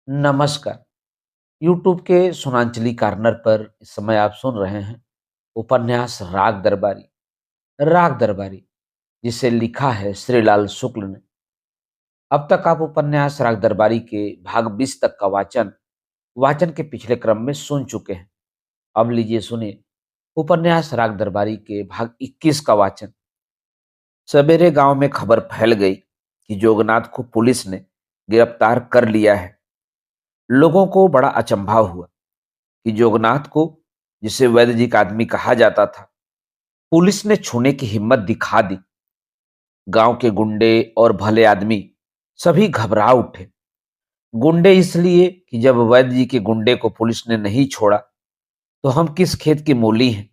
नमस्कार। यूट्यूब के सुनांचली कार्नर पर इस समय आप सुन रहे हैं उपन्यास राग दरबारी जिसे लिखा है श्रीलाल शुक्ल ने। अब तक आप उपन्यास राग दरबारी के भाग 20 तक का वाचन वाचन के पिछले क्रम में सुन चुके हैं। अब लीजिए सुनिए उपन्यास राग दरबारी के भाग 21 का वाचन। सवेरे गांव में खबर फैल गई कि जोगनाथ को पुलिस ने गिरफ्तार कर लिया है। लोगों को बड़ा अचंभा हुआ कि जोगनाथ को, जिसे वैद्य जी का आदमी कहा जाता था, पुलिस ने छूने की हिम्मत दिखा दी। गांव के गुंडे और भले आदमी सभी घबरा उठे। गुंडे इसलिए कि जब वैद्य जी के गुंडे को पुलिस ने नहीं छोड़ा तो हम किस खेत की मूली हैं,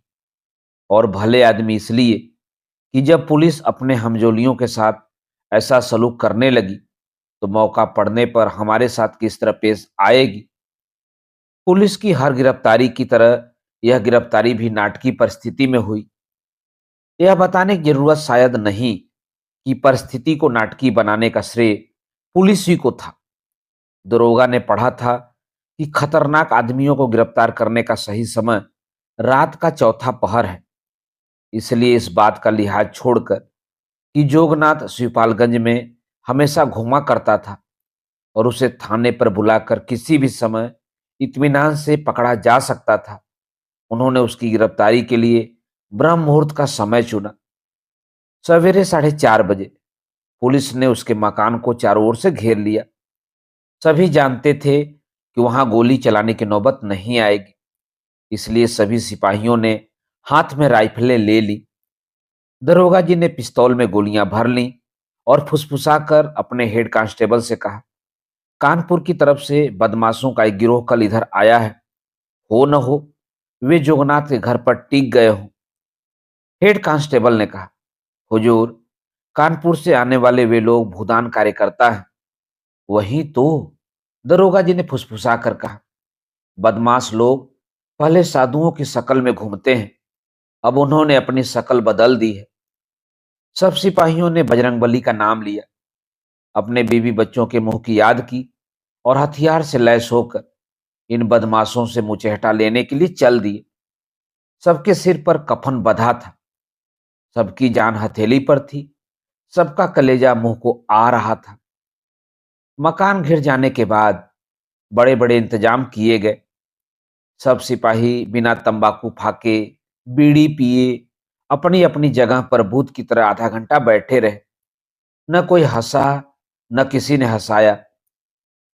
और भले आदमी इसलिए कि जब पुलिस अपने हमजोलियों के साथ ऐसा सलूक करने लगी तो मौका पड़ने पर हमारे साथ किस तरह पेश आएगी। पुलिस की हर गिरफ्तारी की तरह यह गिरफ्तारी भी नाटकीय परिस्थिति में हुई। यह बताने की जरूरत शायद नहीं कि परिस्थिति को नाटकीय बनाने का श्रेय पुलिस ही को था। दरोगा ने पढ़ा था कि खतरनाक आदमियों को गिरफ्तार करने का सही समय रात का चौथा पहर है। इसलिए इस बात का लिहाज छोड़कर कि जोगनाथ शिवपालगंज में हमेशा घूमा करता था और उसे थाने पर बुलाकर किसी भी समय इत्मीनान से पकड़ा जा सकता था, उन्होंने उसकी गिरफ्तारी के लिए ब्रह्म मुहूर्त का समय चुना। सवेरे 4:30 बजे पुलिस ने उसके मकान को चारों ओर से घेर लिया। सभी जानते थे कि वहां गोली चलाने की नौबत नहीं आएगी, इसलिए सभी सिपाहियों ने हाथ में राइफलें ले ली। दरोगा जी ने पिस्तौल में गोलियां भर लीं और फुसफुसाकर अपने हेड कांस्टेबल से कहा, कानपुर की तरफ से बदमाशों का एक गिरोह कल इधर आया है। हो न हो वे जोगनाथ के घर पर टिक गए हों। हेड कांस्टेबल ने कहा, हुजूर, कानपुर से आने वाले वे लोग भूदान कार्यकर्ता हैं। वही तो, दरोगा जी ने फुसफुसा कर कहा, बदमाश लोग पहले साधुओं की शक्ल में घूमते हैं, अब उन्होंने अपनी शक्ल बदल दी है। सब सिपाहियों ने बजरंगबली का नाम लिया, अपने बीवी बच्चों के मुंह की याद की और हथियार से लैस होकर इन बदमाशों से मुचेहटा लेने के लिए चल दिए। सबके सिर पर कफन बंधा था, सबकी जान हथेली पर थी, सबका कलेजा मुंह को आ रहा था। मकान घिर जाने के बाद बड़े बड़े इंतजाम किए गए। सब सिपाही बिना तंबाकू फाके, बीड़ी पिए अपनी अपनी जगह पर भूत की तरह आधा घंटा बैठे रहे। न कोई हंसा, न किसी ने हंसाया।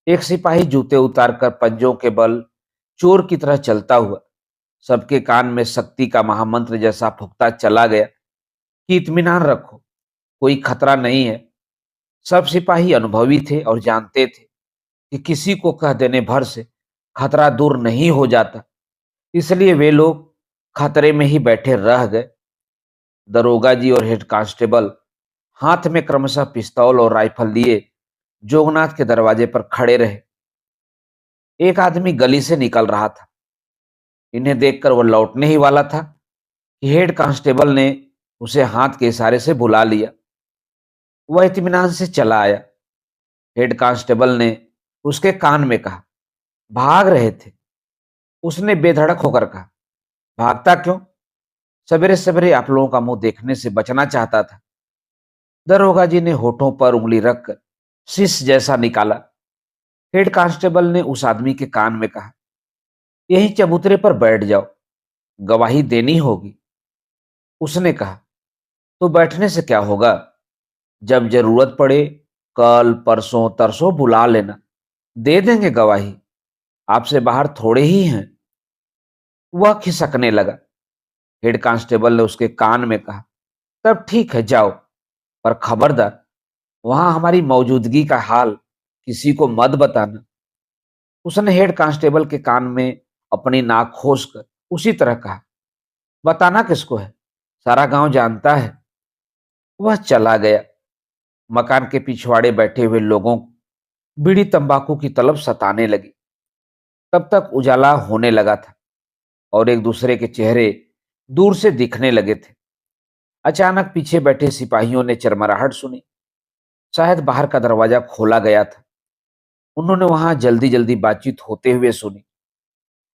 एक सिपाही जूते उतारकर पंजों के बल चोर की तरह चलता हुआ सबके कान में शक्ति का महामंत्र जैसा फूंकता चला गया कि इत्मीनान रखो, कोई खतरा नहीं है। सब सिपाही अनुभवी थे और जानते थे कि किसी को कह देने भर से खतरा दूर नहीं हो जाता, इसलिए वे लोग खतरे में ही बैठे रह गए। दरोगा जी और हेड कांस्टेबल हाथ में क्रमशः पिस्तौल और राइफल लिए जोगनाथ के दरवाजे पर खड़े रहे। एक आदमी गली से निकल रहा था। इन्हें देखकर वह लौटने ही वाला था कि हेड कांस्टेबल ने उसे हाथ के इशारे से बुला लिया। वह इत्मीनान से चला आया। हेड कांस्टेबल ने उसके कान में कहा, भाग रहे थे। उसने बेधड़क होकर कहा, भागता क्यों? सवेरे सवेरे आप लोगों का मुंह देखने से बचना चाहता था। दरोगा जी ने होठों पर उंगली रखकर शीश जैसा निकाला। हेड कांस्टेबल ने उस आदमी के कान में कहा, यही चबूतरे पर बैठ जाओ, गवाही देनी होगी। उसने कहा, तो बैठने से क्या होगा? जब जरूरत पड़े कल परसों तरसों बुला लेना, दे देंगे गवाही। आपसे बाहर थोड़े ही हैं। वह खिसकने लगा। हेड कांस्टेबल ने उसके कान में कहा, तब ठीक है, जाओ, पर खबरदार वहां हमारी मौजूदगी का हाल किसी को मत बताना। उसने हेड कांस्टेबल के कान में अपनी नाक खोस कर उसी तरह कहा, बताना किसको है, सारा गांव जानता है। वह चला गया। मकान के पिछवाड़े बैठे हुए लोगों को बीड़ी तंबाकू की तलब सताने लगी। तब तक उजाला होने लगा था और एक दूसरे के चेहरे दूर से दिखने लगे थे। अचानक पीछे बैठे सिपाहियों ने चरमराहट सुनी। शायद बाहर का दरवाजा खोला गया था। उन्होंने वहां जल्दी जल्दी बातचीत होते हुए सुनी।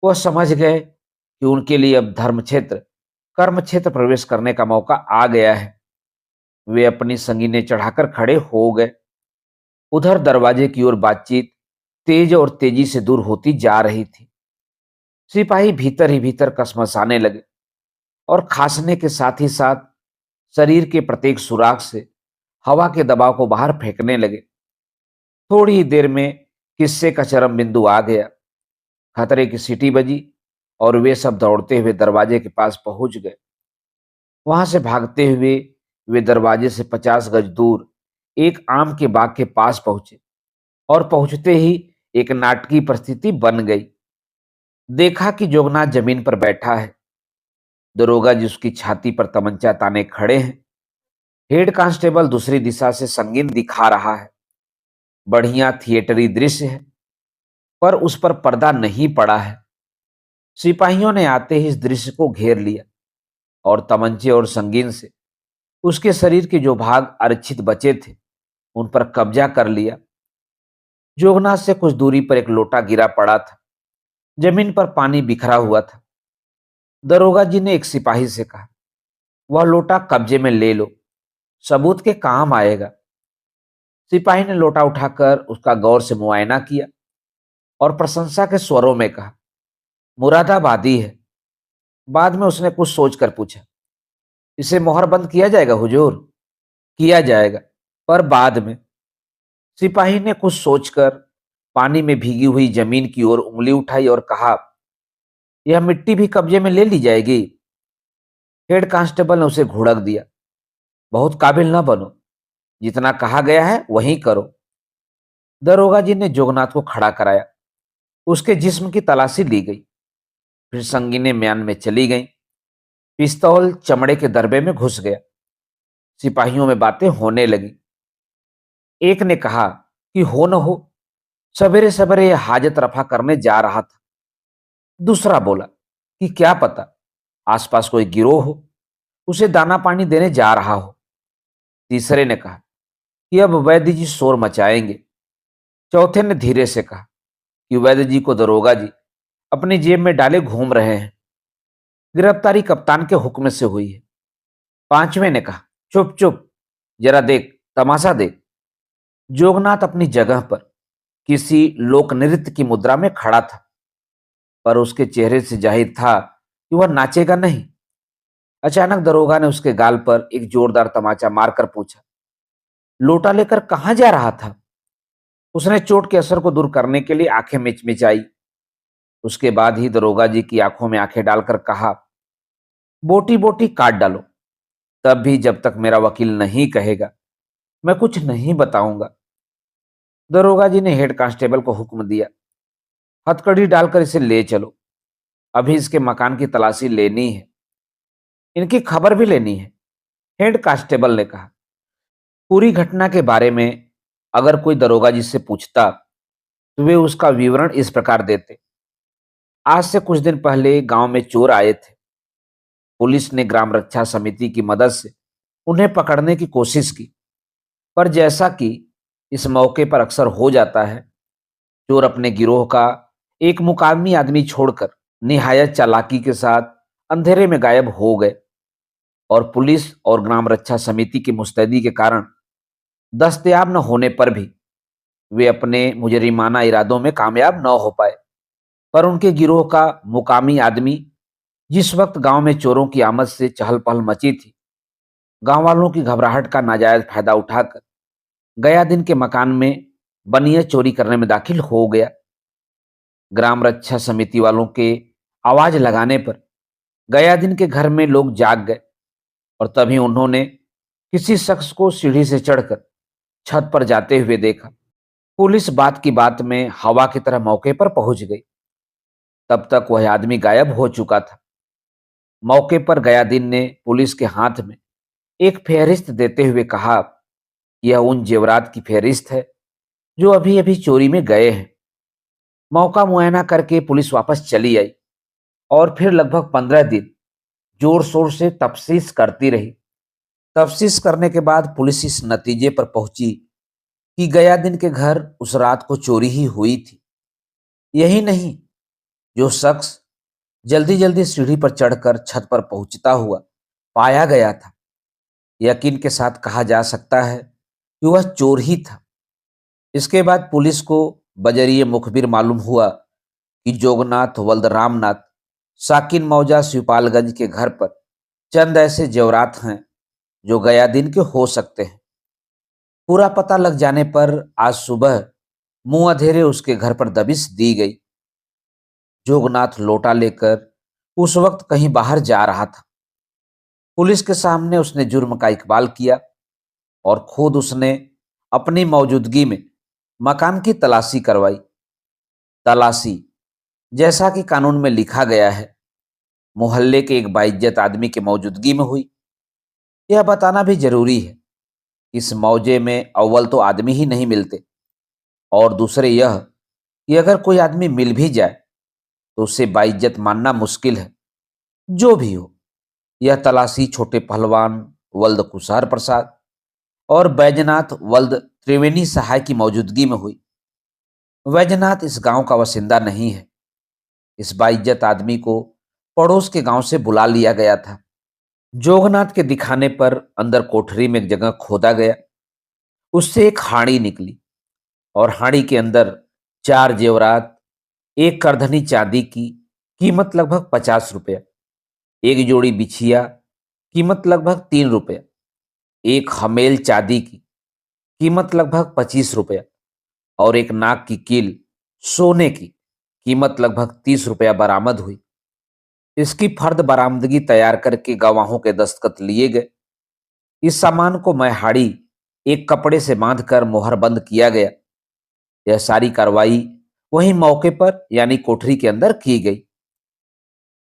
वह समझ गए कि उनके लिए अब धर्म क्षेत्र कर्म क्षेत्र प्रवेश करने का मौका आ गया है। वे अपनी संगीनें चढ़ाकर खड़े हो गए। उधर दरवाजे की ओर बातचीत तेज और तेजी से दूर होती जा रही थी। सिपाही भीतर ही भीतर कसमसाने लगे और खांसने के साथ ही साथ शरीर के प्रत्येक सुराख से हवा के दबाव को बाहर फेंकने लगे। थोड़ी ही देर में किस्से का चरम बिंदु आ गया। खतरे की सीटी बजी और वे सब दौड़ते हुए दरवाजे के पास पहुंच गए। वहां से भागते हुए वे दरवाजे से 50 गज दूर एक आम के बाग के पास पहुंचे और पहुंचते ही एक नाटकीय परिस्थिति बन गई। देखा कि जोगनाथ जमीन पर बैठा है। दरोगा जी उसकी छाती पर तमंचा ताने खड़े हैं। हेड कांस्टेबल दूसरी दिशा से संगीन दिखा रहा है। बढ़िया थिएटरी दृश्य है, पर उस पर पर्दा नहीं पड़ा है। सिपाहियों ने आते ही इस दृश्य को घेर लिया और तमंचे और संगीन से उसके शरीर के जो भाग आरक्षित बचे थे उन पर कब्जा कर लिया। जोगनाथ से कुछ दूरी पर एक लोटा गिरा पड़ा था। जमीन पर पानी बिखरा हुआ था। दरोगा जी ने एक सिपाही से कहा, वह लोटा कब्जे में ले लो, सबूत के काम आएगा। सिपाही ने लोटा उठाकर उसका गौर से मुआयना किया और प्रशंसा के स्वरों में कहा, मुरादाबादी है। बाद में उसने कुछ सोचकर पूछा, इसे मोहर बंद किया जाएगा हुजूर? किया जाएगा, पर बाद में। सिपाही ने कुछ सोचकर पानी में भीगी हुई जमीन की ओर उंगली उठाई और कहा, यह मिट्टी भी कब्जे में ले ली जाएगी। हेड कांस्टेबल ने उसे घुड़क दिया, बहुत काबिल न बनो, जितना कहा गया है वही करो। दरोगा जी ने जोगनाथ को खड़ा कराया। उसके जिस्म की तलाशी ली गई। फिर संगीने म्यान में चली गईं। पिस्तौल चमड़े के दरबे में घुस गया। सिपाहियों में बातें होने लगी। एक ने कहा कि हो न हो सवेरे सवेरे यह हाजत रफा करने जा रहा था। दूसरा बोला कि क्या पता आसपास कोई गिरोह हो, उसे दाना पानी देने जा रहा हो। तीसरे ने कहा कि अब वैद्य जी शोर मचाएंगे। चौथे ने धीरे से कहा कि वैद्य जी को दरोगा जी अपनी जेब में डाले घूम रहे हैं। गिरफ्तारी कप्तान के हुक्म से हुई है। पांचवें ने कहा, चुप चुप, जरा देख, तमाशा देख। जोगनाथ अपनी जगह पर किसी लोक नृत्य की मुद्रा में खड़ा था, पर उसके चेहरे से जाहिर था कि वह नाचेगा नहीं। अचानक दरोगा ने उसके गाल पर एक जोरदार तमाचा मारकर पूछा, लोटा लेकर कहां जा रहा था? उसने चोट के असर को दूर करने के लिए आंखें मिचमिचाई। उसके बाद ही दरोगा जी की आंखों में आंखें डालकर कहा, बोटी बोटी काट डालो, तब भी जब तक मेरा वकील नहीं कहेगा मैं कुछ नहीं बताऊंगा। दरोगा जी ने हेड कांस्टेबल को हुक्म दिया, हथकड़ी डालकर इसे ले चलो, अभी इसके मकान की तलाशी लेनी है, इनकी खबर भी लेनी है। हेड कांस्टेबल ने कहा, पूरी घटना के बारे में अगर कोई दरोगा जी से पूछता तो वे उसका विवरण इस प्रकार देते, आज से कुछ दिन पहले गांव में चोर आए थे। पुलिस ने ग्राम रक्षा समिति की मदद से उन्हें पकड़ने की कोशिश की, पर जैसा कि इस मौके पर अक्सर हो जाता है, चोर अपने गिरोह का एक मुकामी आदमी छोड़कर निहायत चालाकी के साथ अंधेरे में गायब हो गए और पुलिस और ग्राम रक्षा समिति की मुस्तैदी के कारण दस्तयाब न होने पर भी वे अपने मुजरिमाना इरादों में कामयाब न हो पाए। पर उनके गिरोह का मुकामी आदमी जिस वक्त गांव में चोरों की आमद से चहल पहल मची थी, गांव वालों की घबराहट का नाजायज फायदा उठाकर गया दिन के मकान में बनिया चोरी करने में दाखिल हो गया। ग्राम रक्षा समिति वालों के आवाज लगाने पर गया दिन के घर में लोग जाग गए और तभी उन्होंने किसी शख्स को सीढ़ी से चढ़कर छत पर जाते हुए देखा। पुलिस बात की बात में हवा की तरह मौके पर पहुंच गई। तब तक वह आदमी गायब हो चुका था। मौके पर गयादीन ने पुलिस के हाथ में एक फेहरिस्त देते हुए कहा, यह उन जेवरात की फेहरिस्त है जो अभी अभी चोरी में गए हैं। मौका मुआयना करके पुलिस वापस चली आई और फिर लगभग 15 दिन जोर शोर से तफ्तीश करती रही। तफ्तीश करने के बाद पुलिस इस नतीजे पर पहुंची कि गया दिन के घर उस रात को चोरी ही हुई थी। यही नहीं, जो शख्स जल्दी जल्दी सीढ़ी पर चढ़कर छत पर पहुंचता हुआ पाया गया था, यकीन के साथ कहा जा सकता है कि वह चोर ही था। इसके बाद पुलिस को बजरिए मुखबिर मालूम हुआ कि जोगनाथ वल्दरामनाथ साकिन मौजा शिवपालगंज के घर पर चंद ऐसे जेवरात हैं जो गया दिन के हो सकते हैं। पूरा पता लग जाने पर आज सुबह मुंह अधेरे उसके घर पर दबिश दी गई। जोगनाथ लोटा लेकर उस वक्त कहीं बाहर जा रहा था। पुलिस के सामने उसने जुर्म का इकबाल किया और खुद उसने अपनी मौजूदगी में मकान की तलाशी करवाई। तलाशी, जैसा कि कानून में लिखा गया है, मोहल्ले के एक बाइज्जत आदमी की मौजूदगी में हुई। यह बताना भी जरूरी है, इस मौजे में अव्वल तो आदमी ही नहीं मिलते, और दूसरे यह कि अगर कोई आदमी मिल भी जाए तो उसे बाइज्जत मानना मुश्किल है। जो भी हो, यह तलाशी छोटे पहलवान वल्द कुसार प्रसाद और बैजनाथ वल्द त्रिवेणी सहाय की मौजूदगी में हुई। बैजनाथ इस गांव का बासिंदा नहीं है। इस बाइज्जत आदमी को पड़ोस के गांव से बुला लिया गया था। जोगनाथ के दिखाने पर अंदर कोठरी में एक जगह खोदा गया। उससे एक हाड़ी निकली और हाड़ी के अंदर 4 जेवरात, एक करधनी चांदी की, कीमत लगभग 50 रुपया, एक जोड़ी बिछिया, कीमत लगभग 3 रुपया, एक हमेल चांदी की, कीमत लगभग 25 रुपया, और एक नाक की कील सोने की, कीमत लगभग 30 रुपया बरामद हुई। इसकी फर्द बरामदगी तैयार करके गवाहों के दस्तखत लिए गए। इस सामान को मैहाड़ी एक कपड़े से बांधकर मोहर बंद किया गया। यह सारी कार्रवाई वहीं मौके पर यानी कोठरी के अंदर की गई।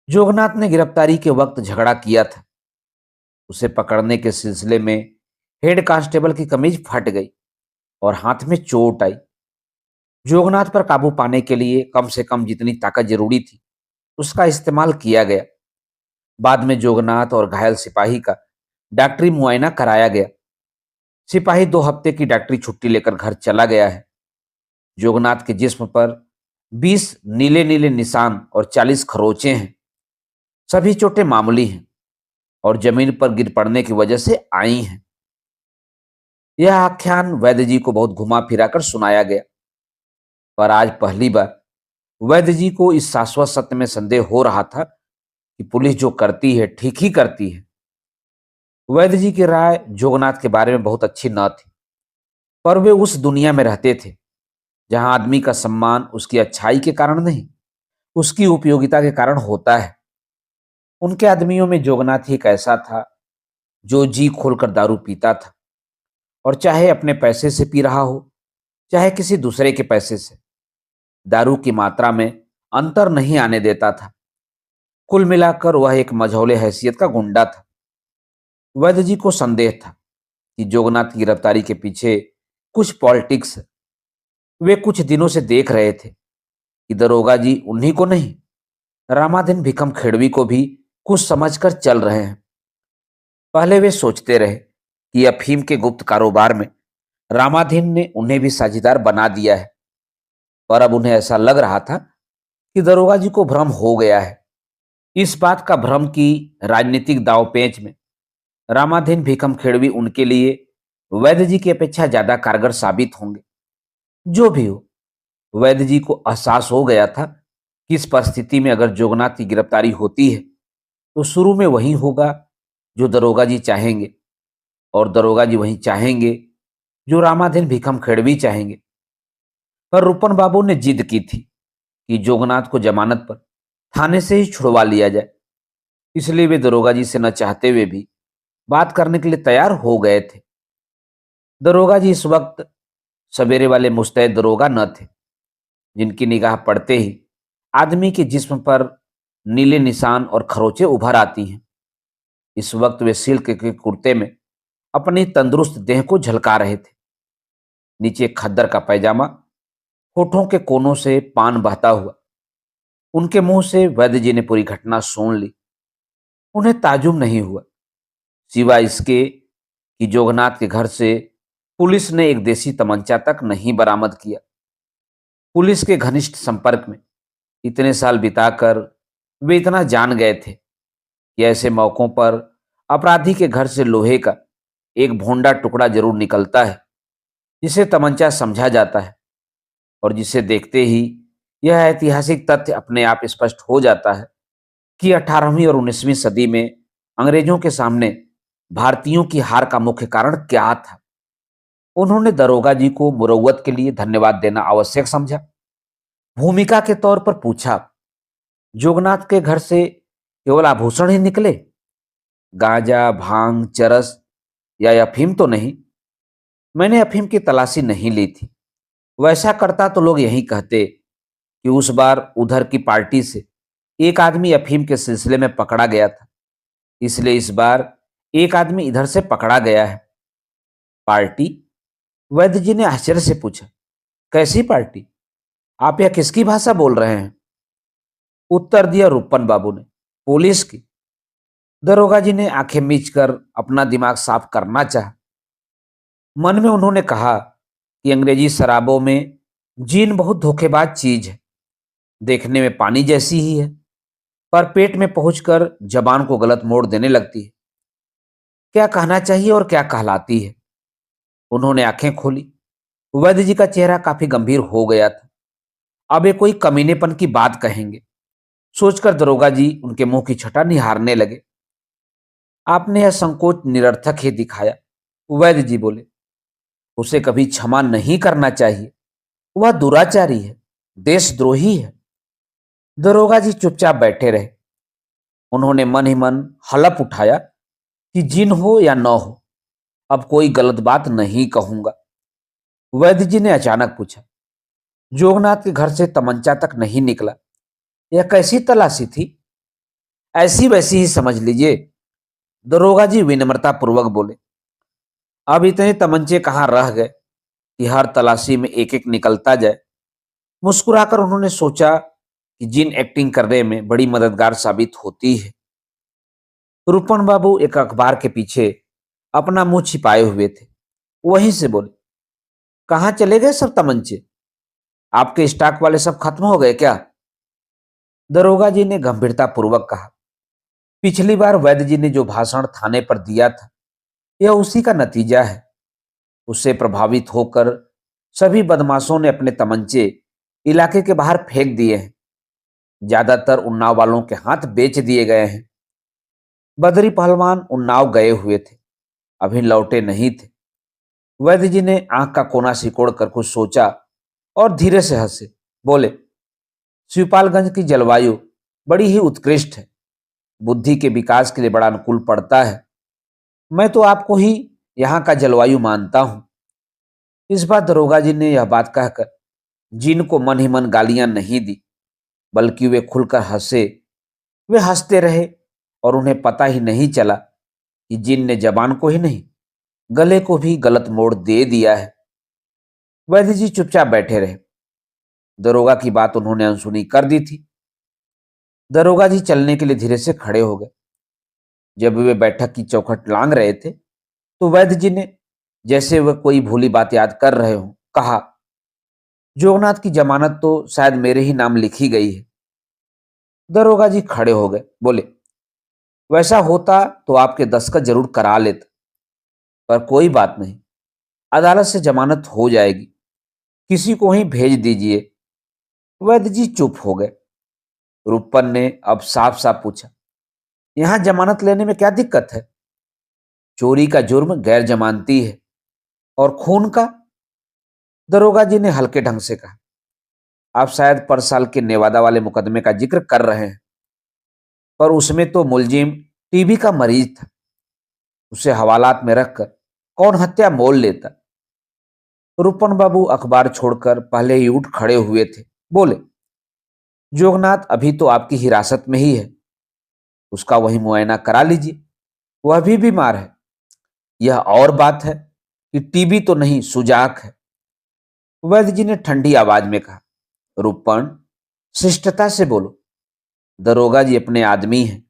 जोगनाथ ने गिरफ्तारी के वक्त झगड़ा किया था। उसे पकड़ने के सिलसिले में हेड कांस्टेबल की कमीज फट गई और हाथ में चोट आई। जोगनाथ पर काबू पाने के लिए कम से कम जितनी ताकत जरूरी थी उसका इस्तेमाल किया गया। बाद में जोगनाथ और घायल सिपाही का डॉक्टरी मुआयना कराया गया। सिपाही 2 हफ्ते की डॉक्टरी छुट्टी लेकर घर चला गया है। जोगनाथ के जिस्म पर 20 नीले नीले निशान और 40 खरोंचे हैं। सभी चोटें मामूली हैं और जमीन पर गिर पड़ने की वजह से आई हैं। यह आख्यान वैद्य जी को बहुत घुमा फिरा कर सुनाया गया, पर आज पहली बार वैद्य जी को इस शाश्वत सत्य में संदेह हो रहा था कि पुलिस जो करती है ठीक ही करती है। वैद्य जी की राय जोगनाथ के बारे में बहुत अच्छी न थी, पर वे उस दुनिया में रहते थे जहां आदमी का सम्मान उसकी अच्छाई के कारण नहीं, उसकी उपयोगिता के कारण होता है। उनके आदमियों में जोगनाथ ही एक ऐसा था जो जी खोलकर दारू पीता था, और चाहे अपने पैसे से पी रहा हो चाहे किसी दूसरे के पैसे से, दारू की मात्रा में अंतर नहीं आने देता था। कुल मिलाकर वह एक मझौले हैसियत का गुंडा था। वैद्य जी को संदेह था कि जोगनाथ की गिरफ्तारी के पीछे कुछ पॉलिटिक्स है। वे कुछ दिनों से देख रहे थे कि दरोगा जी उन्हीं को नहीं, रामाधीन भिकम खेड़वी को भी कुछ समझकर चल रहे हैं। पहले वे सोचते रहे कि अफीम के गुप्त कारोबार में रामाधीन ने उन्हें भी साझेदार बना दिया है, पर अब उन्हें ऐसा लग रहा था कि दरोगा जी को भ्रम हो गया है। इस बात का भ्रम कि राजनीतिक दांवपेच में रामाधीन भिकम खेड़वी उनके लिए वैद्य जी की अपेक्षा ज्यादा कारगर साबित होंगे। जो भी हो, वैद्य जी को एहसास हो गया था कि इस परिस्थिति में अगर जोगनाथ की गिरफ्तारी होती है तो शुरू में वही होगा जो दरोगा जी चाहेंगे, और दरोगा जी वही चाहेंगे जो रामाधीन भिकम खेड़वी चाहेंगे। पर रुपन बाबू ने जिद की थी कि जोगनाथ को जमानत पर थाने से ही छुड़वा लिया जाए, इसलिए वे दरोगा जी से न चाहते हुए भी बात करने के लिए तैयार हो गए थे। दरोगा जी इस वक्त सवेरे वाले मुस्तैद दरोगा न थे जिनकी निगाह पड़ते ही आदमी के जिस्म पर नीले निशान और खरोंचे उभर आती हैं। इस वक्त वे सिल्क के कुर्ते में अपनी तंदुरुस्त देह को झलका रहे थे। नीचे खद्दर का पैजामा, होठों के कोनों से पान बहता हुआ। उनके मुंह से वैद्य जी ने पूरी घटना सुन ली। उन्हें ताजुब नहीं हुआ, सिवाय इसके कि जोगनाथ के घर से पुलिस ने एक देसी तमंचा तक नहीं बरामद किया। पुलिस के घनिष्ठ संपर्क में इतने साल बिताकर वे इतना जान गए थे कि ऐसे मौकों पर अपराधी के घर से लोहे का एक भोंडा टुकड़ा जरूर निकलता है, जिसे तमंचा समझा जाता है और जिसे देखते ही यह ऐतिहासिक तथ्य अपने आप स्पष्ट हो जाता है कि 18वीं और 19वीं सदी में अंग्रेजों के सामने भारतीयों की हार का मुख्य कारण क्या था। उन्होंने दरोगा जी को मुरव्वत के लिए धन्यवाद देना आवश्यक समझा। भूमिका के तौर पर पूछा, जोगनाथ के घर से केवल आभूषण ही निकले? गांजा, भांग, चरस या अफीम तो नहीं? मैंने अफीम की तलाशी नहीं ली थी। वैसा करता तो लोग यही कहते कि उस बार उधर की पार्टी से एक आदमी अफीम के सिलसिले में पकड़ा गया था, इसलिए इस बार एक आदमी इधर से पकड़ा गया है। पार्टी? वैद्य जी ने आश्चर्य से पूछा, कैसी पार्टी? आप यह किसकी भाषा बोल रहे हैं? उत्तर दिया रूपन बाबू ने, पुलिस की। दरोगा जी ने आंखें मीचकर अपना दिमाग साफ करना चाहा। मन में उन्होंने कहा कि अंग्रेजी शराबों में जीन बहुत धोखेबाज चीज है। देखने में पानी जैसी ही है, पर पेट में पहुंचकर जबान को गलत मोड़ देने लगती है। क्या कहना चाहिए और क्या कहलाती है? उन्होंने आंखें खोली। वैद्य जी का चेहरा काफी गंभीर हो गया था। अब ये कोई कमीनेपन की बात कहेंगे, सोचकर दरोगा जी उनके मुंह की छटा निहारने लगे। आपने यह संकोच निरर्थक ही दिखाया, वैद्य जी बोले। उसे कभी क्षमा नहीं करना चाहिए। वह दुराचारी है, देशद्रोही है। दरोगा जी चुपचाप बैठे रहे। उन्होंने मन ही मन हलफ उठाया कि जिन हो या न हो, अब कोई गलत बात नहीं कहूंगा। वैद्य जी ने अचानक पूछा, जोगनाथ के घर से तमंचा तक नहीं निकला? यह कैसी तलाशी थी? ऐसी वैसी ही समझ लीजिए, दरोगा जी विनम्रता पूर्वक बोले। अब इतने तमंचे कहां रह गए कि हर तलाशी में एक एक निकलता जाए। मुस्कुराकर उन्होंने सोचा कि जिन एक्टिंग करने में बड़ी मददगार साबित होती है। रूपन बाबू एक अखबार के पीछे अपना मुंह छिपाए हुए थे। वहीं से बोले, कहां चले गए सब तमंचे? आपके स्टॉक वाले सब खत्म हो गए क्या? दरोगा जी ने गंभीरता पूर्वक कहा, पिछली बार वैद्य जी ने जो भाषण थाने पर दिया था, यह उसी का नतीजा है। उससे प्रभावित होकर सभी बदमाशों ने अपने तमंचे इलाके के बाहर फेंक दिए हैं। ज्यादातर उन्नाव वालों के हाथ बेच दिए गए हैं। बदरी पहलवान उन्नाव गए हुए थे, अभी लौटे नहीं थे। वैद्य जी ने आंख का कोना सिकोड़ कर कुछ सोचा और धीरे से हंसे। बोले, शिवपालगंज की जलवायु बड़ी ही उत्कृष्ट है, बुद्धि के विकास के लिए बड़ा अनुकूल पड़ता है। मैं तो आपको ही यहाँ का जलवायु मानता हूँ। इस बार दरोगा जी ने यह बात कहकर जिन को मन ही मन गालियां नहीं दी, बल्कि वे खुलकर हंसे। वे हंसते रहे और उन्हें पता ही नहीं चला कि जिन ने जबान को ही नहीं, गले को भी गलत मोड़ दे दिया है। वैद्य जी चुपचाप बैठे रहे। दरोगा की बात उन्होंने अनसुनी कर दी थी। दरोगा जी चलने के लिए धीरे से खड़े हो गए। जब वे बैठक की चौखट लांग रहे थे, तो वैद्य जी ने, जैसे वह कोई भूली बात याद कर रहे हो, कहा, जोगनाथ की जमानत तो शायद मेरे ही नाम लिखी गई है। दरोगा जी खड़े हो गए, बोले, वैसा होता तो आपके दस्तखत जरूर करा लेता, पर कोई बात नहीं, अदालत से जमानत हो जाएगी। किसी को ही भेज दीजिए। वैद्य जी चुप हो गए। रूपन ने अब साफ साफ पूछा, यहां जमानत लेने में क्या दिक्कत है? चोरी का जुर्म गैर जमानती है, और खून का? दरोगा जी ने हल्के ढंग से कहा, आप शायद पर साल के नेवादा वाले मुकदमे का जिक्र कर रहे हैं, पर उसमें तो मुलजिम टीबी का मरीज था। उसे हवालात में रखकर कौन हत्या मोल लेता? रूपन बाबू अखबार छोड़कर पहले ही उठ खड़े हुए थे। बोले, जोगनाथ अभी तो आपकी हिरासत में ही है, उसका वही मुआयना करा लीजिए। वह भी बीमार है। यह और बात है कि टीबी तो नहीं, सुजाक है। वैद्य जी ने ठंडी आवाज में कहा, रूपन, शिष्टता से बोलो। दरोगा जी अपने आदमी हैं,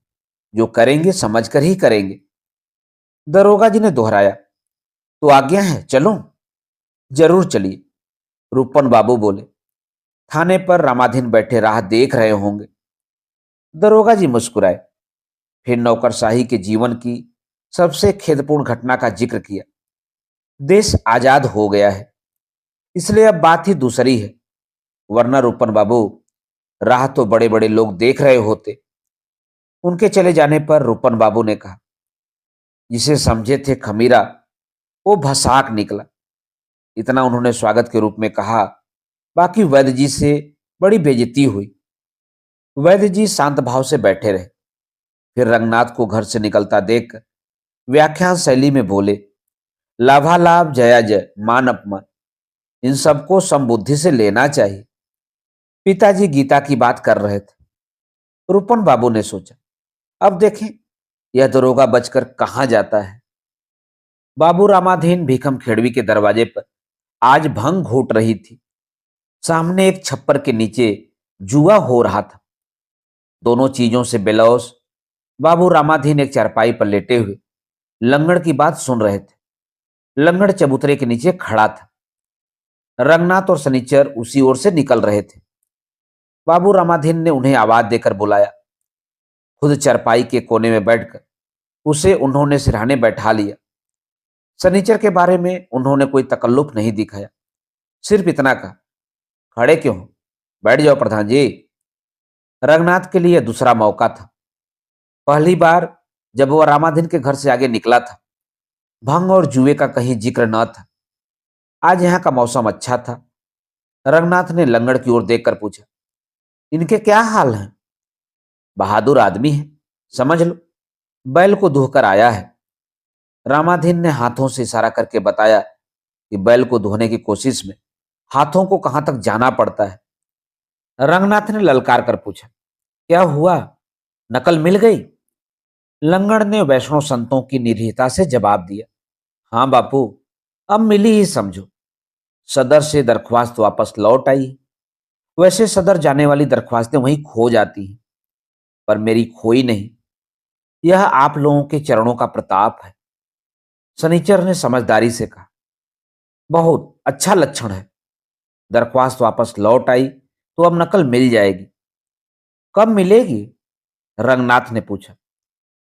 जो करेंगे समझकर ही करेंगे। दरोगा जी ने दोहराया, तो आज्ञा है, चलो। जरूर चलिए, रूपन बाबू बोले। थाने पर रामाधीन बैठे राह देख रहे होंगे। दरोगा जी मुस्कुराए, फिर नौकरशाही के जीवन की सबसे खेदपूर्ण घटना का जिक्र किया। देश आजाद हो गया है, इसलिए अब बात ही दूसरी है। वरना रूपन बाबू, राह तो बड़े बड़े लोग देख रहे होते। उनके चले जाने पर रूपन बाबू ने कहा, जिसे समझे थे खमीरा, वो भसाक निकला। इतना उन्होंने स्वागत के रूप में कहा। बाकी वैद्य जी से बड़ी बेइज्जती हुई। वैद्य जी शांत भाव से बैठे रहे। फिर रंगनाथ को घर से निकलता देख व्याख्यान शैली में बोले, लाभालाभ जया जय मान अपमान, इन सबको समबुद्धि से लेना चाहिए। पिताजी गीता की बात कर रहे थे। रूपन बाबू ने सोचा, अब देखें यह दरोगा बचकर कहाँ जाता है। बाबू रामाधीन भीखम खेड़वी के दरवाजे पर आज भंग घोट रही थी। सामने एक छप्पर के नीचे जुआ हो रहा था। दोनों चीजों से बेलौस बाबू रामाधीन एक चारपाई पर लेटे हुए लंगड़ की बात सुन रहे थे। लंगड़ चबूतरे के नीचे खड़ा था। रंगनाथ और सनीचर उसी ओर से निकल रहे थे। बाबू रामाधीन ने उन्हें आवाज देकर बुलाया। खुद चारपाई के कोने में बैठकर उसे उन्होंने सिरहाने बैठा लिया। सनीचर के बारे में उन्होंने कोई तकल्लुफ नहीं दिखाया, सिर्फ इतना कहा, खड़े क्यों हो? बैठ जाओ प्रधान जी। रंगनाथ के लिए दूसरा मौका था। पहली बार जब वह रामाधीन के घर से आगे निकला था, भंग और जुए का कहीं जिक्र न था। आज यहाँ का मौसम अच्छा था। रंगनाथ ने लंगड़ की ओर देखकर पूछा, इनके क्या हाल हैं? बहादुर आदमी है, समझ लो, बैल को धोकर आया है। रामाधीन ने हाथों से इशारा करके बताया कि बैल को धोने की कोशिश में हाथों को कहां तक जाना पड़ता है। रंगनाथ ने ललकार कर पूछा, क्या हुआ, नकल मिल गई? लंगड़ ने वैष्णव संतों की निरीहता से जवाब दिया, हाँ बापू, अब मिली ही समझो। सदर से दरख्वास्त वापस लौट आई है। वैसे सदर जाने वाली दरख्वास्तें वहीं खो जाती हैं, पर मेरी खोई नहीं। यह आप लोगों के चरणों का प्रताप है। सनीचर ने समझदारी से कहा, बहुत अच्छा लक्षण है। दरख्वास्त वापस लौट आई तो अब नकल मिल जाएगी। कब मिलेगी? रंगनाथ ने पूछा।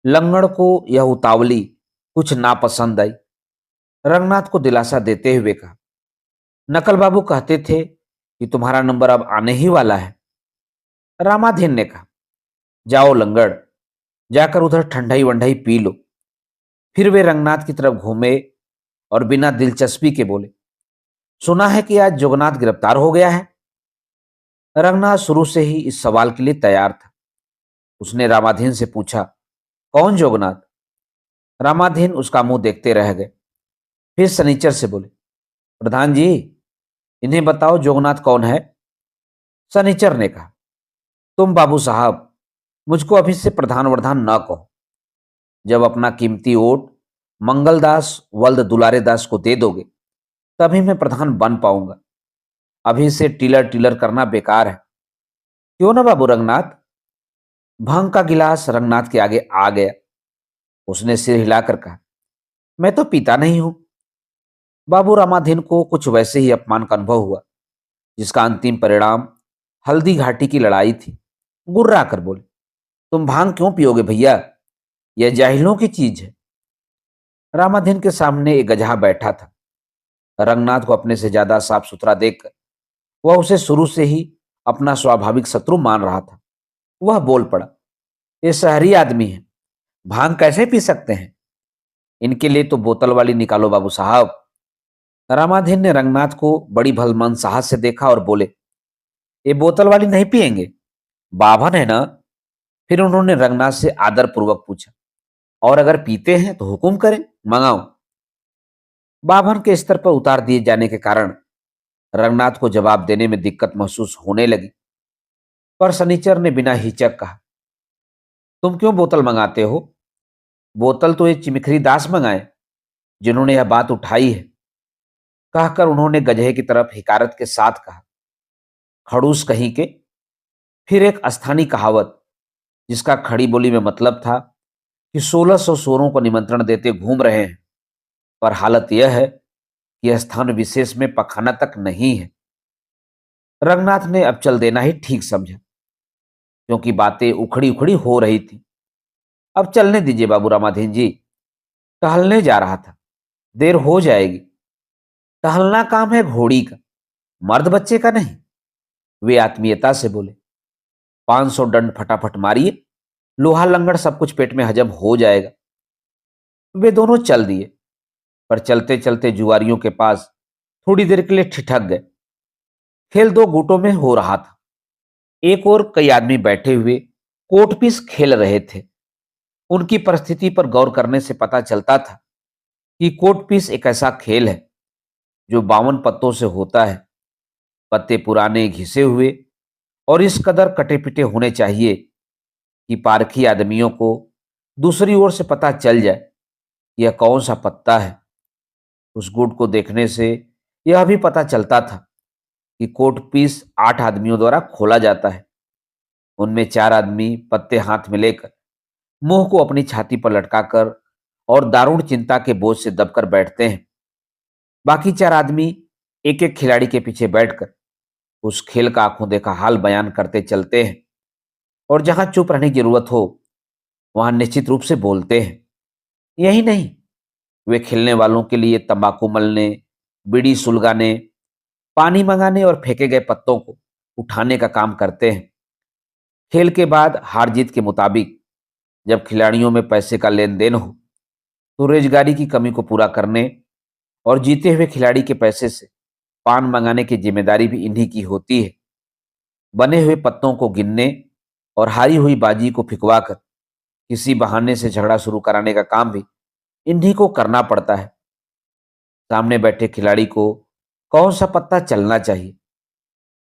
लंगड़ को यह उतावली कुछ नापसंद आई। रंगनाथ को दिलासा देते हुए कहा, नकल बाबू कहते थे कि तुम्हारा नंबर अब आने ही वाला है। रामाधीन ने कहा, जाओ लंगड़, जाकर उधर ठंडाई वंडाई पी लो। फिर वे रंगनाथ की तरफ घूमे और बिना दिलचस्पी के बोले, सुना है कि आज जोगनाथ गिरफ्तार हो गया है। रंगनाथ शुरू से ही इस सवाल के लिए तैयार था। उसने रामाधीन से पूछा, कौन जोगनाथ? रामाधीन उसका मुंह देखते रह गए। फिर सनीचर से बोले, प्रधान जी, इन्हें बताओ जोगनाथ कौन है? सनीचर ने कहा, तुम बाबू साहब मुझको अभी से प्रधान वरधान न कहो। जब अपना कीमती वोट मंगलदास वल्द दुलारे दास को दे दोगे तभी मैं प्रधान बन पाऊंगा। अभी से टीलर टीलर करना बेकार है। क्यों ना बाबू रंगनाथ? भांग का गिलास रंगनाथ के आगे आ गया। उसने सिर हिलाकर कहा, मैं तो पीता नहीं हूं। बाबू रामाधीन को कुछ वैसे ही अपमान का अनुभव हुआ जिसका अंतिम परिणाम हल्दी घाटी की लड़ाई थी। गुर्रा कर बोले, तुम भांग क्यों पियोगे भैया? यह जाहिलों की चीज है। रामाधीन के सामने एक गधा बैठा था। रंगनाथ को अपने से ज्यादा साफ सुथरा देखकर वह उसे शुरू से ही अपना स्वाभाविक शत्रु मान रहा था। वह बोल पड़ा, ये शहरी आदमी है, भांग कैसे पी सकते हैं? इनके लिए तो बोतल वाली निकालो बाबू साहब। रामाधीन ने रंगनाथ को बड़ी भलमन साहस से देखा और बोले, ये बोतल वाली नहीं पिएंगे, बाभन है ना? फिर उन्होंने रंगनाथ से आदर पूर्वक पूछा, और अगर पीते हैं तो हुकुम करें, मंगाओ। बाभन के स्तर पर उतार दिए जाने के कारण रंगनाथ को जवाब देने में दिक्कत महसूस होने लगी। पर सनीचर ने बिना हिचक कहा, तुम क्यों बोतल मंगाते हो? बोतल तो ये चिमिखरी दास मंगाए जिन्होंने यह बात उठाई है। कहकर उन्होंने गधे की तरफ हिकारत के साथ कहा, खड़ूस कहीं के। फिर एक स्थानीय कहावत जिसका खड़ी बोली में मतलब था कि 1600 सोरों को निमंत्रण देते घूम रहे हैं, पर हालत यह है कि स्थान विशेष में पखाना तक नहीं है। रंगनाथ ने अब चल देना ही ठीक समझा, क्योंकि बातें उखड़ी उखड़ी हो रही थी। अब चलने दीजिए बाबू रामाधीन जी, टहलने जा रहा था, देर हो जाएगी। टहलना काम है घोड़ी का, मर्द बच्चे का नहीं। वे आत्मीयता से बोले। 500 दंड फटाफट मारिए, लोहा लंगड़ सब कुछ पेट में हजम हो जाएगा। वे दोनों चल दिए, पर चलते चलते जुआरियों के पास थोड़ी देर के लिए ठिठक गए। खेल दो गुटों में हो रहा था। एक और कई आदमी बैठे हुए कोटपीस खेल रहे थे। उनकी परिस्थिति पर गौर करने से पता चलता था कि कोटपीस एक ऐसा खेल है जो 52 पत्तों से होता है। पत्ते पुराने घिसे हुए और इस कदर कटे पिटे होने चाहिए कि पारखी आदमियों को दूसरी ओर से पता चल जाए कि यह कौन सा पत्ता है। उस गुट को देखने से यह भी पता चलता था कि कोट पीस 8 आदमियों द्वारा खोला जाता है। उनमें 4 आदमी पत्ते हाथ में लेकर मुंह को अपनी छाती पर लटकाकर और दारुण चिंता के बोझ से दबकर बैठते हैं। बाकी 4 आदमी एक एक खिलाड़ी के पीछे बैठकर उस खेल का आंखों देखा हाल बयान करते चलते हैं, और जहां चुप रहने की जरूरत हो वहां निश्चित रूप से बोलते हैं। यही नहीं, वे खेलने वालों के लिए तंबाकू मलने, बीड़ी सुलगाने, पानी मंगाने और फेंके गए पत्तों को उठाने का काम करते हैं। खेल के बाद हार जीत के मुताबिक जब खिलाड़ियों में पैसे का लेन देन हो तो रोजगारी की कमी को पूरा करने और जीते हुए खिलाड़ी के पैसे से पान मंगाने की जिम्मेदारी भी इन्हीं की होती है। बने हुए पत्तों को गिनने और हारी हुई बाजी को फिकवाकर किसी बहाने से झगड़ा शुरू कराने का काम भी इन्हीं को करना पड़ता है। सामने बैठे खिलाड़ी को कौन सा पत्ता चलना चाहिए,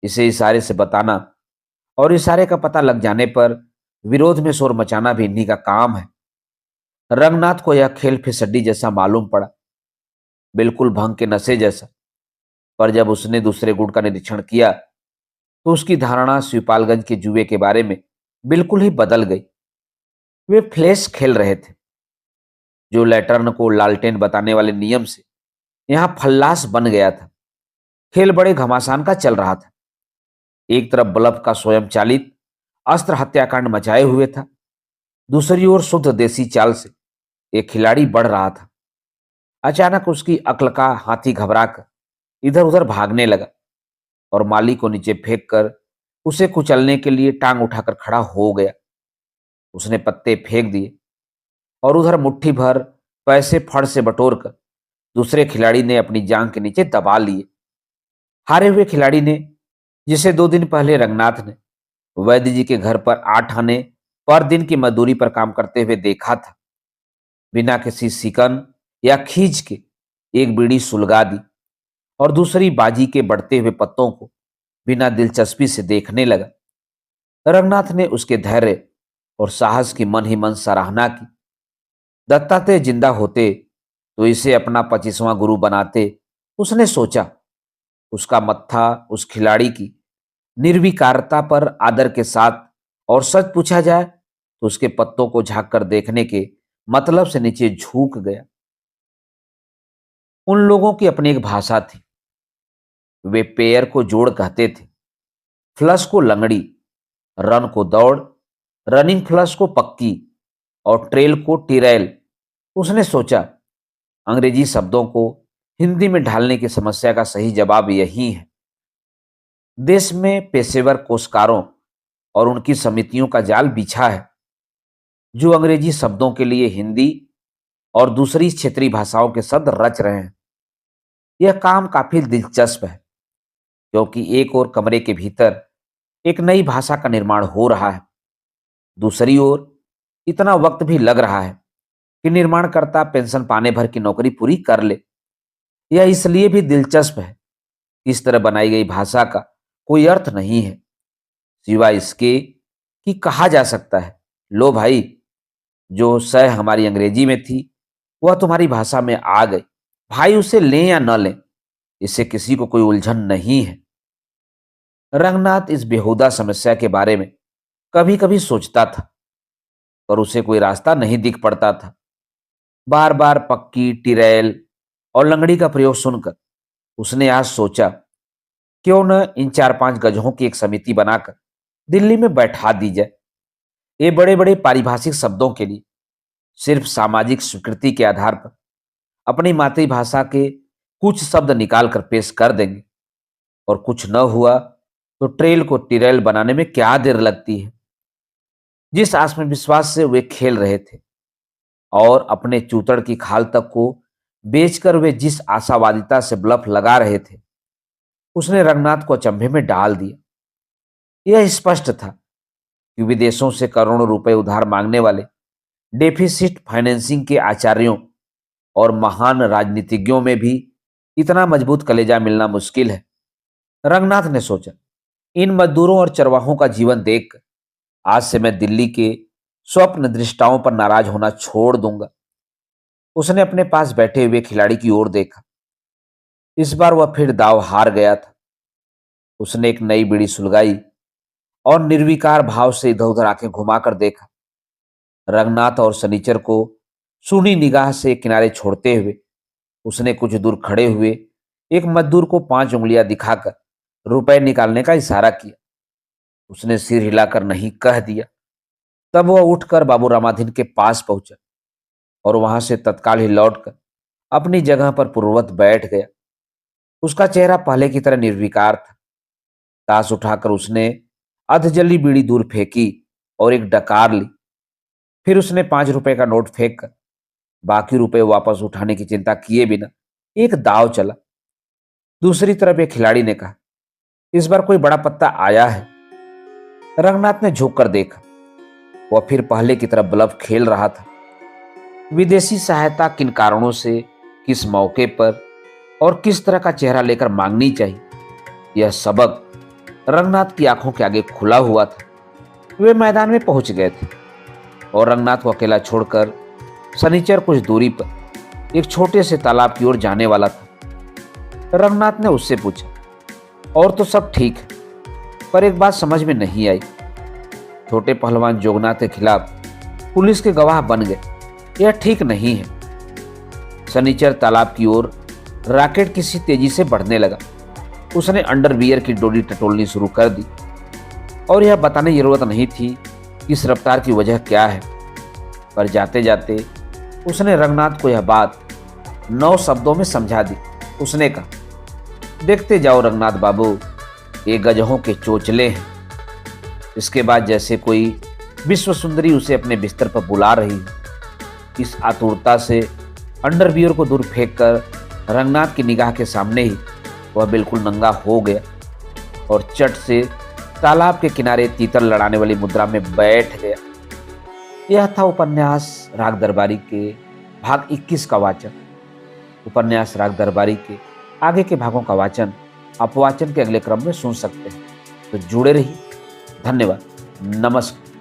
इसे इशारे से बताना और इशारे का पता लग जाने पर विरोध में शोर मचाना भी इन्हीं का काम है। रंगनाथ को यह खेल फिसड्डी जैसा मालूम पड़ा, बिल्कुल भंग के नशे जैसा। पर जब उसने दूसरे गुट का निरीक्षण किया तो उसकी धारणा शिवपालगंज के जुए के बारे में बिल्कुल ही बदल गई। वे फ्लैश खेल रहे थे, जो लैटर्न को लालटेन बताने वाले नियम से यहां फल्लास बन गया था। खेल बड़े घमासान का चल रहा था। एक तरफ बल्ब का स्वयं चालित अस्त्र हत्याकांड मचाए हुए था, दूसरी ओर शुद्ध देसी चाल से एक खिलाड़ी बढ़ रहा था। अचानक उसकी अक्ल का हाथी घबराकर इधर उधर भागने लगा और माली को नीचे फेंक कर उसे कुचलने के लिए टांग उठाकर खड़ा हो गया। उसने पत्ते फेंक दिए और उधर मुट्ठी भर पैसे फड़ से बटोरकर दूसरे खिलाड़ी ने अपनी जांग के नीचे दबा लिए। हारे हुए खिलाड़ी ने, जिसे 2 दिन पहले रंगनाथ ने वैद्य जी के घर पर 8 आने पर दिन की मजदूरी पर काम करते हुए देखा था, बिना किसी सिकन या खींच के एक बीड़ी सुलगा दी और दूसरी बाजी के बढ़ते हुए पत्तों को बिना दिलचस्पी से देखने लगा। रंगनाथ ने उसके धैर्य और साहस की मन ही मन सराहना की। दत्तात्रेय जिंदा होते तो इसे अपना 25वां गुरु बनाते, उसने सोचा। उसका मत्था उस खिलाड़ी की निर्विकारता पर आदर के साथ और सच पूछा जाए तो उसके पत्तों को झांक कर देखने के मतलब से नीचे झुक गया। उन लोगों की अपनी एक भाषा थी। वे पेयर को जोड़ कहते थे, फ्लश को लंगड़ी, रन को दौड़, रनिंग फ्लश को पक्की और ट्रेल को टिरैल। उसने सोचा, अंग्रेजी शब्दों को हिंदी में ढालने की समस्या का सही जवाब यही है। देश में पेशेवर कोषकारों और उनकी समितियों का जाल बिछा है, जो अंग्रेजी शब्दों के लिए हिंदी और दूसरी क्षेत्रीय भाषाओं के शब्द रच रहे हैं। यह काम काफी दिलचस्प है, क्योंकि एक और कमरे के भीतर एक नई भाषा का निर्माण हो रहा है, दूसरी ओर इतना वक्त भी लग रहा है कि निर्माणकर्ता पेंशन पाने भर की नौकरी पूरी कर ले। यह इसलिए भी दिलचस्प है कि इस तरह बनाई गई भाषा का कोई अर्थ नहीं है, सिवाय इसके कि कहा जा सकता है, लो भाई, जो सह हमारी अंग्रेजी में थी वह तुम्हारी भाषा में आ गई। भाई उसे लें या न लें, इससे किसी को कोई उलझन नहीं है। रंगनाथ इस बेहुदा समस्या के बारे में कभी कभी सोचता था, पर उसे कोई रास्ता नहीं दिख पड़ता था। बार बार पक्की, टिरैल और लंगड़ी का प्रयोग सुनकर उसने आज सोचा, क्यों न इन 4-5 गजों की एक समिति बनाकर दिल्ली में बैठा दी जाए। ये बड़े-बड़े पारिभाषिक शब्दों के लिए सिर्फ सामाजिक स्वीकृति के आधार पर अपनी मातृभाषा के कुछ शब्द निकाल कर पेश कर देंगे, और कुछ न हुआ तो ट्रेल को टिरेल बनाने में क्या देर लगती है। जिस आत्मविश्वास से वे खेल रहे थे और अपने चूतड़ की खाल तक को बेचकर वे जिस आशावादिता से ब्लफ लगा रहे थे, उसने रंगनाथ को अचंभे में डाल दिया। यह स्पष्ट था कि विदेशों से करोड़ों रुपए उधार मांगने वाले डेफिसिट फाइनेंसिंग के आचार्यों और महान राजनीतिज्ञों में भी इतना मजबूत कलेजा मिलना मुश्किल है। रंगनाथ ने सोचा, इन मजदूरों और चरवाहों का जीवन देखकर आज से मैं दिल्ली के स्वप्न दृष्टाओं पर नाराज होना छोड़ दूंगा। उसने अपने पास बैठे हुए खिलाड़ी की ओर देखा। इस बार वह फिर दाव हार गया था। उसने एक नई बीड़ी सुलगाई और निर्विकार भाव से इधर उधर आंखें घुमाकर देखा। रंगनाथ और सनीचर को सूनी निगाह से किनारे छोड़ते हुए उसने कुछ दूर खड़े हुए एक मजदूर को 5 उंगलियां दिखाकर रुपए निकालने का इशारा किया। उसने सिर हिलाकर नहीं कह दिया। तब वह उठकर बाबू रामाधीन के पास पहुंचा और वहां से तत्काल ही लौटकर अपनी जगह पर पूर्ववत बैठ गया। उसका चेहरा पहले की तरह निर्विकार था। ताश उठाकर उसने अधजली बीड़ी दूर फेंकी और एक डकार ली। फिर उसने 5 रुपए का नोट फेंक कर बाकी रुपए वापस उठाने की चिंता किए बिना एक दाव चला। दूसरी तरफ एक खिलाड़ी ने कहा, इस बार कोई बड़ा पत्ता आया है। रंगनाथ ने झुक कर देखा। वह फिर पहले की तरफ ब्लफ खेल रहा था। विदेशी सहायता किन कारणों से, किस मौके पर और किस तरह का चेहरा लेकर मांगनी चाहिए, यह सबक रंगनाथ की आंखों के आगे खुला हुआ था। वे मैदान में पहुंच गए थे और रंगनाथ को अकेला छोड़कर सनीचर कुछ दूरी पर एक छोटे से तालाब की ओर जाने वाला था। रंगनाथ ने उससे पूछा, और तो सब ठीक है, पर एक बात समझ में नहीं आई। छोटे पहलवान जोगनाथ के खिलाफ पुलिस के गवाह बन गए, यह ठीक नहीं है। सनीचर तालाब की ओर रॉकेट किसी तेजी से बढ़ने लगा। उसने अंडरवियर की डोरी टटोलनी शुरू कर दी और यह बताने की जरूरत नहीं थी कि इस रफ्तार की वजह क्या है। पर जाते जाते उसने रंगनाथ को यह बात 9 शब्दों में समझा दी। उसने कहा, देखते जाओ रंगनाथ बाबू, ये गजहों के चोचले हैं। इसके बाद जैसे कोई विश्व सुंदरी उसे अपने बिस्तर पर बुला रही है। इस आतुरता से अंडरवियर को दूर फेंककर रंगनाथ की निगाह के सामने ही वह बिल्कुल नंगा हो गया और चट से तालाब के किनारे तीतर लड़ाने वाली मुद्रा में बैठ गया। यह था उपन्यास राग दरबारी के भाग 21 का वाचन। उपन्यास राग दरबारी के आगे के भागों का वाचन आप वाचन के अगले क्रम में सुन सकते हैं। तो जुड़े रहिए। धन्यवाद। नमस्कार।